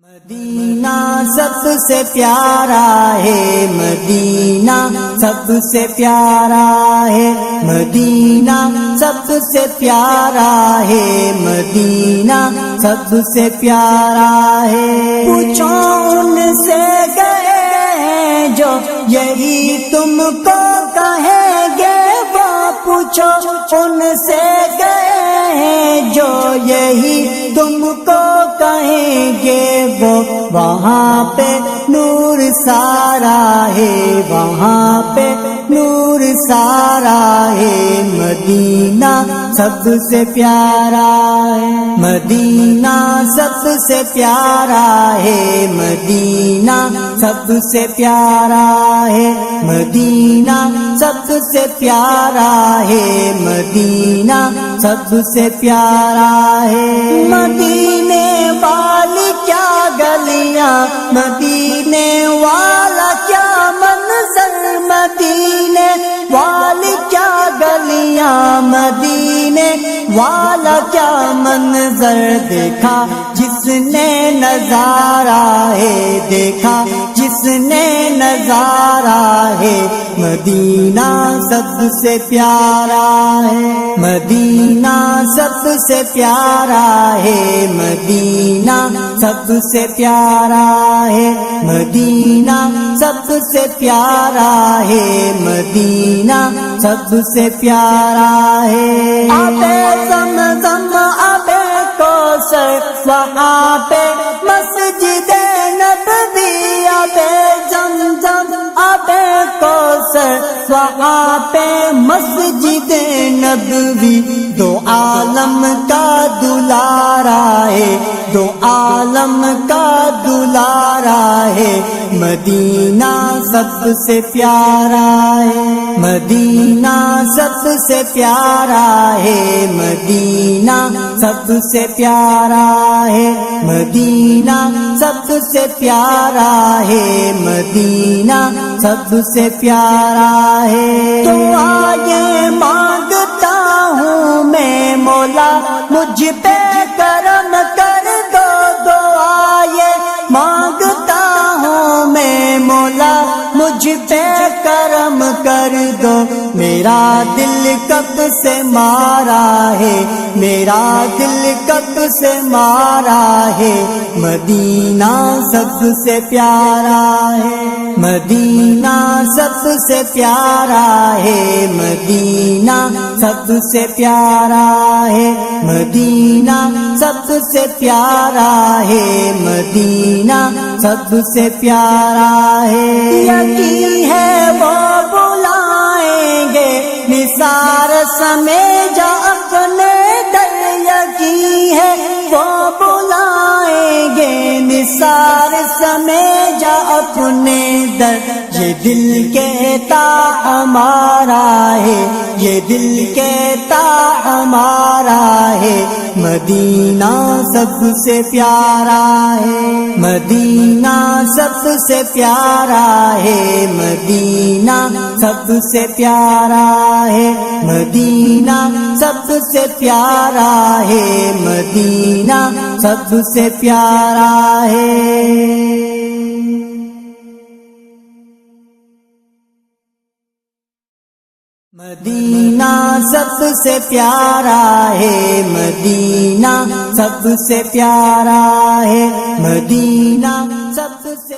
مدینہ سب سے پیارا ہے، مدینہ سب سے پیارا ہے، مدینہ سب سے پیارا ہے، مدینہ سب سے پیارا ہے۔ پوچھو ان سے گئے ہیں جو یہی تم کو کہیں گے، وہ پوچھو ان سے گئے ہیں جو یہی تم کو کہیں گے، وہ وہاں پہ نور سارا ہے، وہاں پہ نور سارا ہے، مدینہ سب سے پیارا ہے، مدینہ سب سے پیارا ہے، مدینہ سب سے پیارا ہے، مدینہ سب سے پیارا ہے، مدینہ سب سے پیارا ہے۔ مدینے والی کیا گلیاں، مدینے والا کیا منظر، مدینے والی کیا گلیاں، مدینے والا کیا منظر، دیکھا جس نے نظارہ ہے، دیکھا جس نے نظارہ ہے، مدینہ سب سے پیارا ہے، مدینہ سب سے پیارا ہے، مدینہ سب سے پیارا ہے، مدینہ سب سے پیارا ہے، مدینہ سب سے پیارا ہے۔ آبِ زمزم آبِ کوثر وہاں پہ مسجد نبوی، آبِ زمزم آبِ کوثر وہاں پہ مسجد نبوی، دو عالم کا دلارا ہے، دو عالم کا دلارا ہے، مدینہ سب سے پیارا ہے، مدینہ سب سے پیارا ہے، مدینہ سب سے پیارا ہے، مدینہ سب سے پیارا ہے، مدینہ سب سے پیارا ہے۔ تو آئے مانگتا ہوں میں مولا مجھ پہ کرم کر دو، دعائیں مانگتا ہوں میں مولا مجھ پہ کرم کر دو، میرا دل کب سے مارا ہے، میرا دل کب سے مارا ہے، مدینہ سب سے پیارا ہے، مدینہ سب سے پیارا ہے، مدینہ سب سے پیارا ہے، مدینہ سب سے پیارا ہے، مدینہ سب سے پیارا ہے۔ یقین ہے وہ بلائیں گے نثار سمیجا اپنے در، یقین ہے وہ بلائیں گے نثار سمیجا اپنے در، یہ دل کہتا ہمارا ہے، یہ دل کہتا ہمارا ہے، مدینہ سب سے پیارا ہے، مدینہ سب سے پیارا ہے، مدینہ سب سے پیارا ہے، مدینہ سب سے پیارا ہے، مدینہ سب سے پیارا ہے۔ مدینہ سب سے پیارا ہے، مدینہ سب سے پیارا ہے، مدینہ سب سے